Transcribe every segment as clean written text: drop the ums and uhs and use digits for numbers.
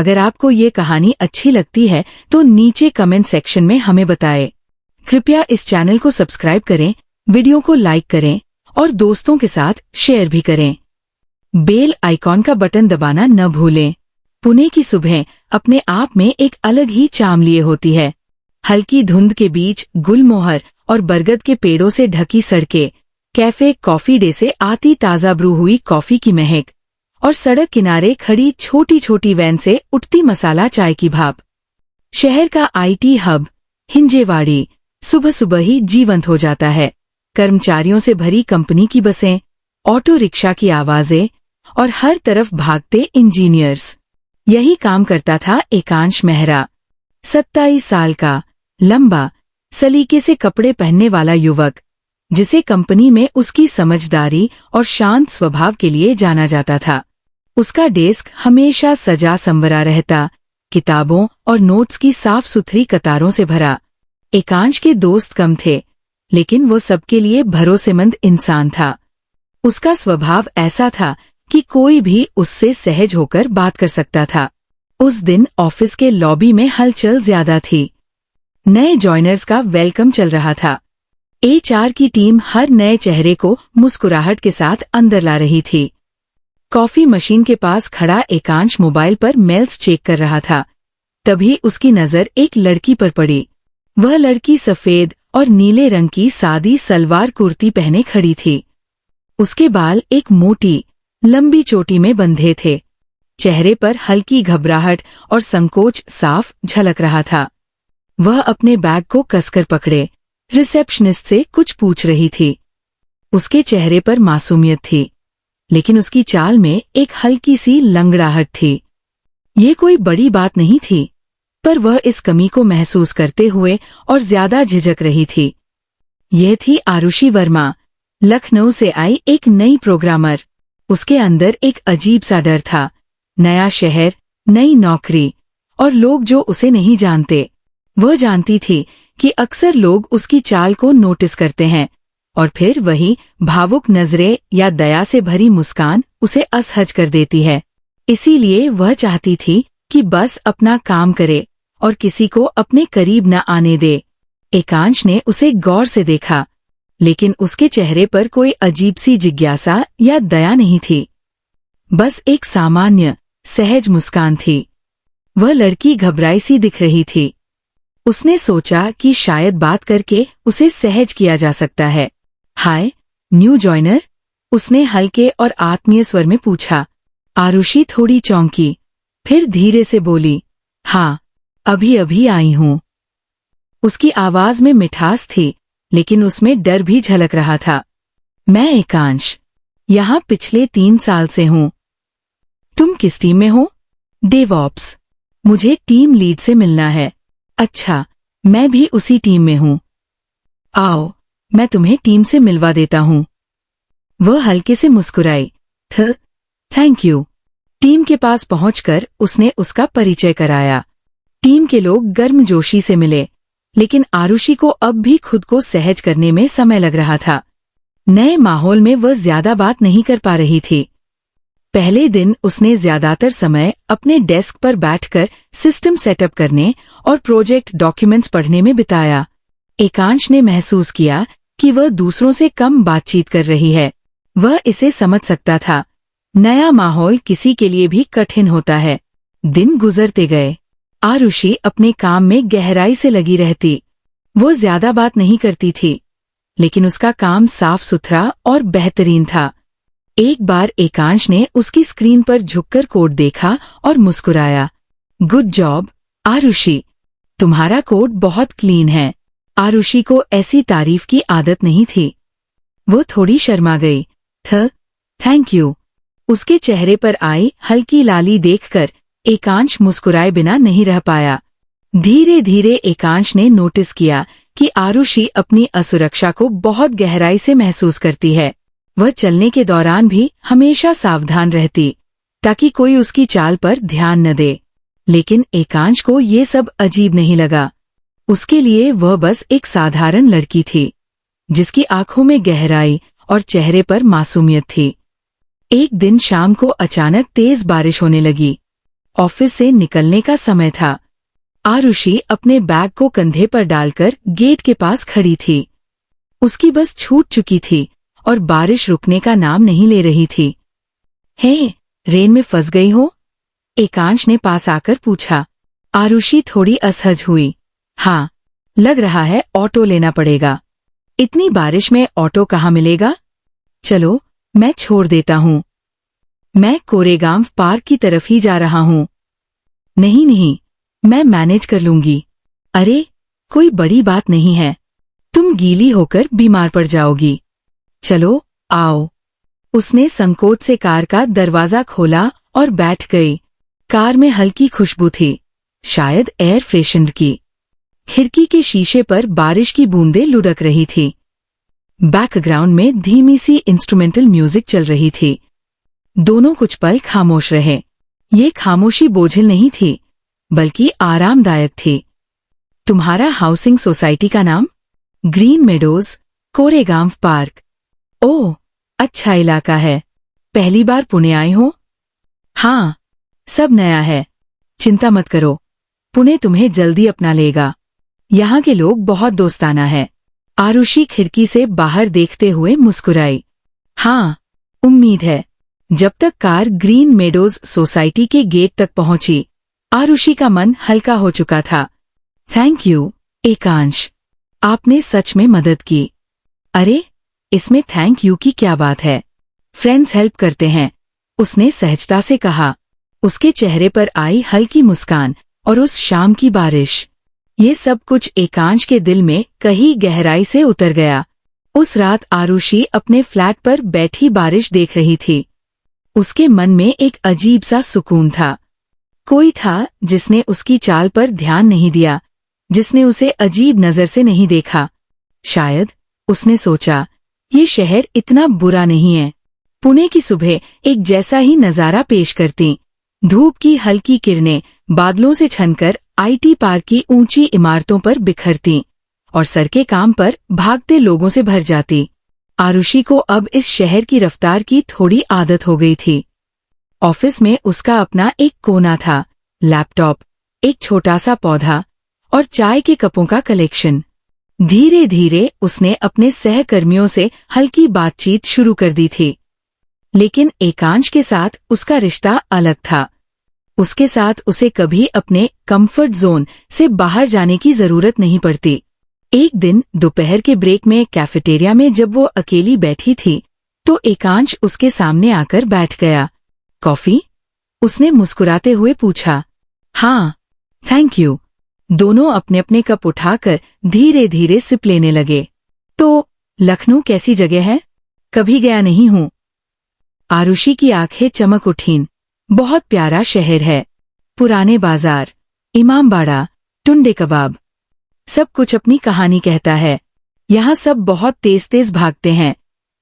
अगर आपको ये कहानी अच्छी लगती है तो नीचे कमेंट सेक्शन में हमें बताएं। कृपया इस चैनल को सब्सक्राइब करें, वीडियो को लाइक करें और दोस्तों के साथ शेयर भी करें। बेल आइकॉन का बटन दबाना न भूलें। पुणे की सुबह अपने आप में एक अलग ही चार्म लिए होती है। हल्की धुंध के बीच गुलमोहर और बरगद के पेड़ों से ढकी सड़कें, कैफे कॉफी डे से आती ताज़ा ब्रू हुई कॉफी की महक और सड़क किनारे खड़ी छोटी छोटी वैन से उठती मसाला चाय की भाप। शहर का आईटी हब हिंजेवाड़ी सुबह सुबह ही जीवंत हो जाता है। कर्मचारियों से भरी कंपनी की बसें, ऑटो रिक्शा की आवाजें और हर तरफ भागते इंजीनियर्स। यही काम करता था एकांश मेहरा, 27 साल का, लंबा, सलीके से कपड़े पहनने वाला युवक, जिसे कंपनी में उसकी समझदारी और शांत स्वभाव के लिए जाना जाता था। उसका डेस्क हमेशा सजा संवरा रहता, किताबों और नोट्स की साफ सुथरी कतारों से भरा। एकांश के दोस्त कम थे, लेकिन वो सबके लिए भरोसेमंद इंसान था। उसका स्वभाव ऐसा था कि कोई भी उससे सहज होकर बात कर सकता था। उस दिन ऑफिस के लॉबी में हलचल ज्यादा थी। नए जॉइनर्स का वेलकम चल रहा था। एचआर की टीम हर नए चेहरे को मुस्कुराहट के साथ अंदर ला रही थी। कॉफी मशीन के पास खड़ा एकांश मोबाइल पर मेल्स चेक कर रहा था। तभी उसकी नजर एक लड़की पर पड़ी। वह लड़की सफेद और नीले रंग की सादी सलवार कुर्ती पहने खड़ी थी। उसके बाल एक मोटी, लंबी चोटी में बंधे थे। चेहरे पर हल्की घबराहट और संकोच साफ झलक रहा था। वह अपने बैग को कसकर पकड़े रिसेप्शनिस्ट से कुछ पूछ रही थी। उसके चेहरे पर मासूमियत थी, लेकिन उसकी चाल में एक हल्की सी लंगड़ाहट थी। ये कोई बड़ी बात नहीं थी, पर वह इस कमी को महसूस करते हुए और ज्यादा झिझक रही थी। यह थी आरुषि वर्मा, लखनऊ से आई एक नई प्रोग्रामर। उसके अंदर एक अजीब सा डर था। नया शहर, नई नौकरी और लोग जो उसे नहीं जानते। वह जानती थी कि अक्सर लोग उसकी चाल को नोटिस करते हैं और फिर वही भावुक नजरें या दया से भरी मुस्कान उसे असहज कर देती है। इसीलिए वह चाहती थी कि बस अपना काम करे और किसी को अपने करीब न आने दे। एकांश ने उसे गौर से देखा, लेकिन उसके चेहरे पर कोई अजीब सी जिज्ञासा या दया नहीं थी। बस एक सामान्य, सहज मुस्कान थी। वह लड़की घबराई सी दिख रही थी। उसने सोचा कि शायद बात करके उसे सहज किया जा सकता है। हाय, न्यू जॉइनर? उसने हल्के और आत्मीय स्वर में पूछा। आरुषि थोड़ी चौंकी, फिर धीरे से बोली, हाँ, अभी अभी आई हूँ। उसकी आवाज में मिठास थी, लेकिन उसमें डर भी झलक रहा था। मैं एकांश, यहाँ पिछले 3 साल से हूँ। तुम किस टीम में हो? डेवऑप्स। मुझे टीम लीड से मिलना है। अच्छा, मैं भी उसी टीम में हूँ। आओ, मैं तुम्हें टीम से मिलवा देता हूँ। वह हल्के से मुस्कुराई। Thank you. टीम के पास पहुंचकर उसने उसका परिचय कराया। टीम के लोग गर्मजोशी से मिले, लेकिन आरुषि को अब भी खुद को सहज करने में समय लग रहा था। नए माहौल में वह ज्यादा बात नहीं कर पा रही थी। पहले दिन उसने ज्यादातर समय अपने डेस्क पर बैठकर सिस्टम सेटअप करने और प्रोजेक्ट डॉक्यूमेंट्स पढ़ने में बिताया। एकांश ने महसूस किया कि वह दूसरों से कम बातचीत कर रही है। वह इसे समझ सकता था। नया माहौल किसी के लिए भी कठिन होता है। दिन गुजरते गए। आरुषि अपने काम में गहराई से लगी रहती। वो ज्यादा बात नहीं करती थी, लेकिन उसका काम साफ सुथरा और बेहतरीन था। एक बार एकांश ने उसकी स्क्रीन पर झुककर कोड देखा और मुस्कुराया। Good job, Aarushi. तुम्हारा कोड बहुत क्लीन है। आरुषि को ऐसी तारीफ की आदत नहीं थी। वो थोड़ी शर्मा गई। Thank you. उसके चेहरे पर आई हल्की लाली देखकर एकांश मुस्कुराए बिना नहीं रह पाया। धीरे धीरे एकांश ने नोटिस किया कि आरुषि अपनी असुरक्षा को बहुत गहराई से महसूस करती है। वह चलने के दौरान भी हमेशा सावधान रहती, ताकि कोई उसकी चाल पर ध्यान न दे। लेकिन एकांश को ये सब अजीब नहीं लगा। उसके लिए वह बस एक साधारण लड़की थी, जिसकी आंखों में गहराई और चेहरे पर मासूमियत थी। एक दिन शाम को अचानक तेज बारिश होने लगी। ऑफिस से निकलने का समय था। आरुषि अपने बैग को कंधे पर डालकर गेट के पास खड़ी थी। उसकी बस छूट चुकी थी और बारिश रुकने का नाम नहीं ले रही थी। हे, रेन में फंस गई हो? एकांश ने पास आकर पूछा। आरुषि थोड़ी असहज हुई। हाँ, लग रहा है ऑटो लेना पड़ेगा। इतनी बारिश में ऑटो कहाँ मिलेगा? चलो, मैं छोड़ देता हूँ। मैं कोरेगांव पार्क की तरफ ही जा रहा हूँ। नहीं नहीं, मैं मैनेज कर लूंगी। अरे, कोई बड़ी बात नहीं है। तुम गीली होकर बीमार पड़ जाओगी। चलो, आओ। उसने संकोच से कार का दरवाजा खोला और बैठ गई। कार में हल्की खुशबू थी, शायद एयर फ्रेशनर की। खिड़की के शीशे पर बारिश की बूंदें लुढ़क रही थी। बैकग्राउंड में धीमी सी इंस्ट्रूमेंटल म्यूजिक चल रही थी। दोनों कुछ पल खामोश रहे। ये खामोशी बोझिल नहीं थी, बल्कि आरामदायक थी। तुम्हारा हाउसिंग सोसाइटी का नाम? Green Meadows, Koregaon Park. Oh, अच्छा इलाका है। पहली बार पुणे आए हो? हाँ, सब नया है। चिंता मत करो, पुणे तुम्हें जल्दी अपना लेगा। यहाँ के लोग बहुत दोस्ताना है। आरुषि खिड़की से बाहर देखते हुए मुस्कुराई। हाँ, उम्मीद है। जब तक कार ग्रीन मेडोज सोसाइटी के गेट तक पहुंची, आरुषि का मन हल्का हो चुका था। थैंक यू, एकांश। आपने सच में मदद की। अरे, इसमें थैंक यू की क्या बात है? फ्रेंड्स हेल्प करते हैं, उसने सहजता से कहा। उसके चेहरे पर आई हल्की मुस्कान और उस शाम की बारिश, ये सब कुछ एकांश के दिल में कहीं गहराई से उतर गया। उस रात आरुषि अपने फ्लैट पर बैठी बारिश देख रही थी। उसके मन में एक अजीब सा सुकून था। कोई था जिसने उसकी चाल पर ध्यान नहीं दिया, जिसने उसे अजीब नजर से नहीं देखा। शायद उसने सोचा, ये शहर इतना बुरा नहीं है। पुणे की सुबह एक जैसा ही नजारा पेश करती। धूप की हल्की किरणें बादलों से छनकर आईटी पार्क की ऊंची इमारतों पर बिखरती और सड़कें काम पर भागते लोगों से भर जाती। आरुषि को अब इस शहर की रफ्तार की थोड़ी आदत हो गई थी। ऑफिस में उसका अपना एक कोना था, लैपटॉप, एक छोटा सा पौधा और चाय के कपों का कलेक्शन। धीरे धीरे उसने अपने सहकर्मियों से हल्की बातचीत शुरू कर दी थी। लेकिन एकांश के साथ उसका रिश्ता अलग था। उसके साथ उसे कभी अपने कंफर्ट जोन से बाहर जाने की जरूरत नहीं पड़ती। एक दिन दोपहर के ब्रेक में कैफेटेरिया में जब वो अकेली बैठी थी, तो एकांश उसके सामने आकर बैठ गया। कॉफी? उसने मुस्कुराते हुए पूछा। हाँ, थैंक यू। दोनों अपने अपने कप उठाकर धीरे धीरे सिप लेने लगे। तो लखनऊ कैसी जगह है? कभी गया नहीं हूँ। आरुषि की आंखें चमक उठीं। बहुत प्यारा शहर है। पुराने बाजार, इमामबाड़ा, टुंडे कबाब, सब कुछ अपनी कहानी कहता है। यहाँ सब बहुत तेज तेज भागते हैं,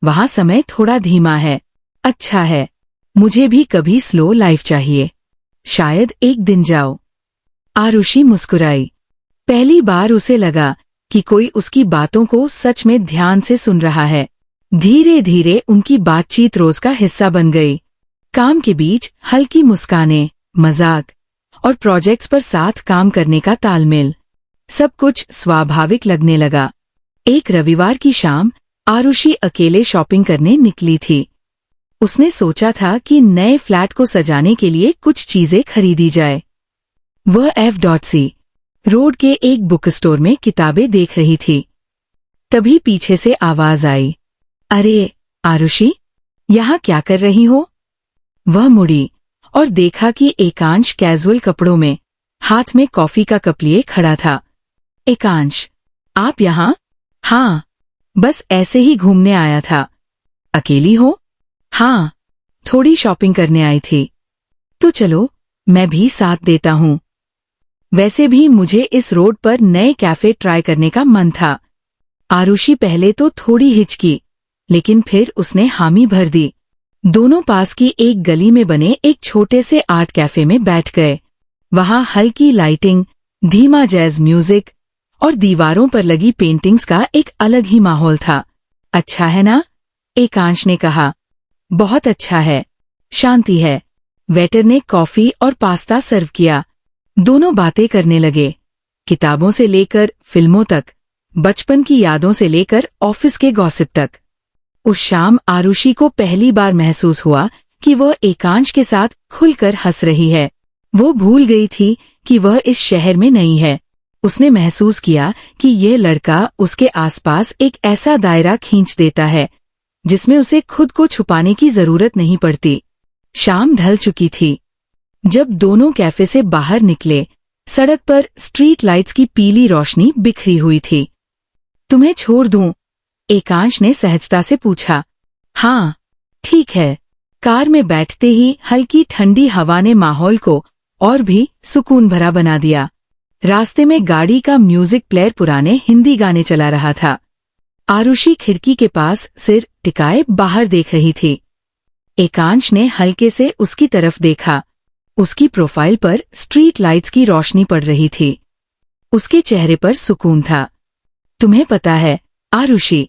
वहाँ समय थोड़ा धीमा है। अच्छा है, मुझे भी कभी स्लो लाइफ चाहिए। शायद एक दिन जाओ। आरुषि मुस्कुराई। पहली बार उसे लगा कि कोई उसकी बातों को सच में ध्यान से सुन रहा है। धीरे धीरे उनकी बातचीत रोज का हिस्सा बन गई। काम के बीच हल्की मुस्कानें, मजाक और प्रोजेक्ट्स पर साथ काम करने का तालमेल, सब कुछ स्वाभाविक लगने लगा। एक रविवार की शाम आरुषि अकेले शॉपिंग करने निकली थी। उसने सोचा था कि नए फ्लैट को सजाने के लिए कुछ चीजें खरीदी जाए। वह F.C. रोड के एक बुक स्टोर में किताबें देख रही थी। तभी पीछे से आवाज आई, अरे आरुषि, यहाँ क्या कर रही हो? वह मुड़ी और देखा कि एकांश कैजुअल कपड़ों में, हाथ में कॉफी का कप लिए खड़ा था। एकांश, आप यहाँ? हाँ, बस ऐसे ही घूमने आया था। अकेली हो? हाँ, थोड़ी शॉपिंग करने आई थी। तो चलो, मैं भी साथ देता हूँ। वैसे भी मुझे इस रोड पर नए कैफे ट्राई करने का मन था। आरुषि पहले तो थोड़ी हिचकी, लेकिन फिर उसने हामी भर दी। दोनों पास की एक गली में बने एक छोटे से आर्ट कैफे में बैठ गए। वहां हल्की लाइटिंग, धीमा जैज म्यूजिक और दीवारों पर लगी पेंटिंग्स का एक अलग ही माहौल था। अच्छा है ना? एकांश ने कहा। बहुत अच्छा है, शांति है, वेटर ने कॉफी और पास्ता सर्व किया। दोनों बातें करने लगे, किताबों से लेकर फिल्मों तक, बचपन की यादों से लेकर ऑफिस के गॉसिप तक। उस शाम आरुषि को पहली बार महसूस हुआ कि वह एकांश के साथ खुलकर हंस रही है। वो भूल गई थी कि वह इस शहर में नई है। उसने महसूस किया कि यह लड़का उसके आसपास एक ऐसा दायरा खींच देता है जिसमें उसे खुद को छुपाने की जरूरत नहीं पड़ती। शाम ढल चुकी थी। जब दोनों कैफे से बाहर निकले, सड़क पर स्ट्रीट लाइट्स की पीली रोशनी बिखरी हुई थी। तुम्हें छोड़ दूं? एकांश ने सहजता से पूछा। हाँ, ठीक है। कार में बैठते ही हल्की ठंडी हवा ने माहौल को और भी सुकून भरा बना दिया। रास्ते में गाड़ी का म्यूजिक प्लेयर पुराने हिंदी गाने चला रहा था। आरुषि खिड़की के पास सिर टिकाए बाहर देख रही थी। एकांश ने हल्के से उसकी तरफ देखा। उसकी प्रोफाइल पर स्ट्रीट लाइट्स की रोशनी पड़ रही थी। उसके चेहरे पर सुकून था। तुम्हें पता है आरुषि,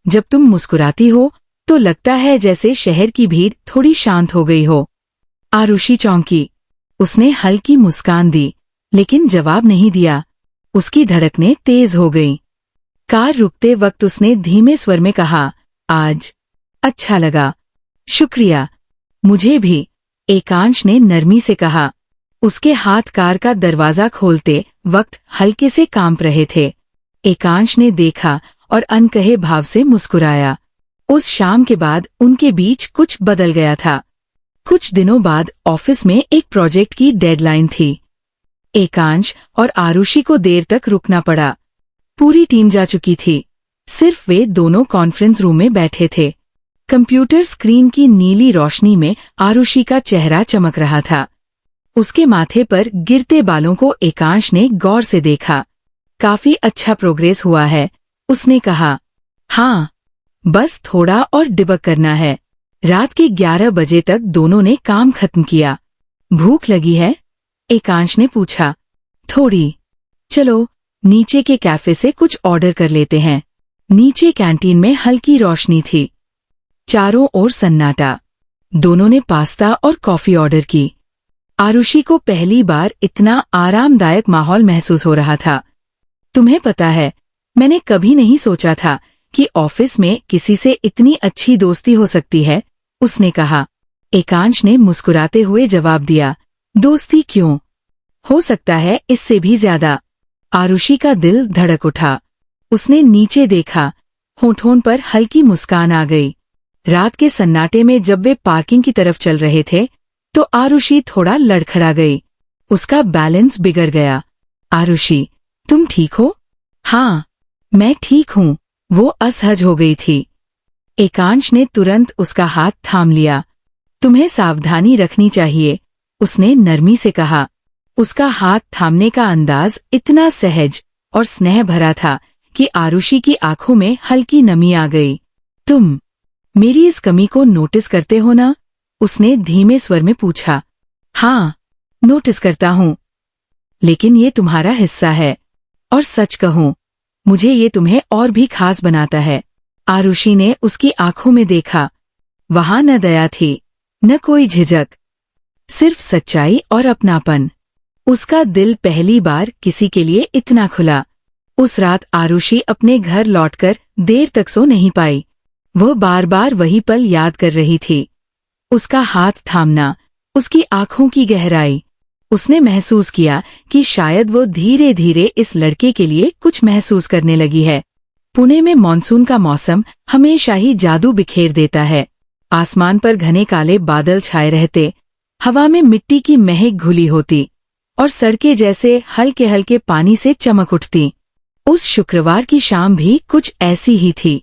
जब तुम मुस्कुराती हो तो लगता है जैसे शहर की भीड़ थोड़ी शांत हो गई हो। आरुषि चौंकी। उसने हल्की मुस्कान दी, लेकिन जवाब नहीं दिया। उसकी धड़कनें तेज हो गईं। कार रुकते वक्त उसने धीमे स्वर में कहा, आज अच्छा लगा। शुक्रिया। मुझे भी, एकांश ने नरमी से कहा। उसके हाथ कार का दरवाजा खोलते वक्त हल्के से कांप रहे थे। एकांश ने देखा और अनकहे भाव से मुस्कुराया। उस शाम के बाद उनके बीच कुछ बदल गया था। कुछ दिनों बाद ऑफिस में एक प्रोजेक्ट की डेडलाइन थी। एकांश और आरुषि को देर तक रुकना पड़ा। पूरी टीम जा चुकी थी। सिर्फ वे दोनों कॉन्फ्रेंस रूम में बैठे थे। कंप्यूटर स्क्रीन की नीली रोशनी में आरुषि का चेहरा चमक रहा था। उसके माथे पर गिरते बालों को एकांश ने गौर से देखा। काफी अच्छा प्रोग्रेस हुआ है, उसने कहा। हाँ, बस थोड़ा और डिबग करना है। रात के 11 बजे तक दोनों ने काम खत्म किया। भूख लगी है? एकांश ने पूछा। थोड़ी। चलो नीचे के कैफे से कुछ ऑर्डर कर लेते हैं। नीचे कैंटीन में हल्की रोशनी थी। चारों ओर सन्नाटा। दोनों ने पास्ता और कॉफी ऑर्डर की। आरुषि को पहली बार इतना आरामदायक माहौल महसूस हो रहा था। तुम्हें पता है, मैंने कभी नहीं सोचा था कि ऑफिस में किसी से इतनी अच्छी दोस्ती हो सकती है, उसने कहा। एकांश ने मुस्कुराते हुए जवाब दिया, दोस्ती क्यों, हो सकता है इससे भी ज्यादा। आरुषि का दिल धड़क उठा। उसने नीचे देखा। होठों पर हल्की मुस्कान आ गई। रात के सन्नाटे में जब वे पार्किंग की तरफ चल रहे थे तो आरुषि थोड़ा लड़खड़ा गई। उसका बैलेंस बिगड़ गया। आरुषि, तुम ठीक हो? हाँ, मैं ठीक हूँ, वो असहज हो गई थी। एकांश ने तुरंत उसका हाथ थाम लिया। तुम्हें सावधानी रखनी चाहिए, उसने नरमी से कहा। उसका हाथ थामने का अंदाज इतना सहज और स्नेह भरा था कि आरुषि की आंखों में हल्की नमी आ गई। तुम मेरी इस कमी को नोटिस करते हो ना? उसने धीमे स्वर में पूछा। हाँ, नोटिस करता हूँ, लेकिन ये तुम्हारा हिस्सा है। और सच कहूँ, मुझे ये तुम्हें और भी खास बनाता है। आरुषि ने उसकी आंखों में देखा। वहां न दया थी, न कोई झिझक, सिर्फ सच्चाई और अपनापन। उसका दिल पहली बार किसी के लिए इतना खुला। उस रात आरुषि अपने घर लौटकर देर तक सो नहीं पाई। वह बार बार वही पल याद कर रही थी। उसका हाथ थामना, उसकी आंखों की गहराई। उसने महसूस किया कि शायद वो धीरे धीरे इस लड़के के लिए कुछ महसूस करने लगी है। पुणे में मॉनसून का मौसम हमेशा ही जादू बिखेर देता है। आसमान पर घने काले बादल छाए रहते, हवा में मिट्टी की महक घुली होती और सड़कें जैसे हल्के हल्के पानी से चमक उठती। उस शुक्रवार की शाम भी कुछ ऐसी ही थी।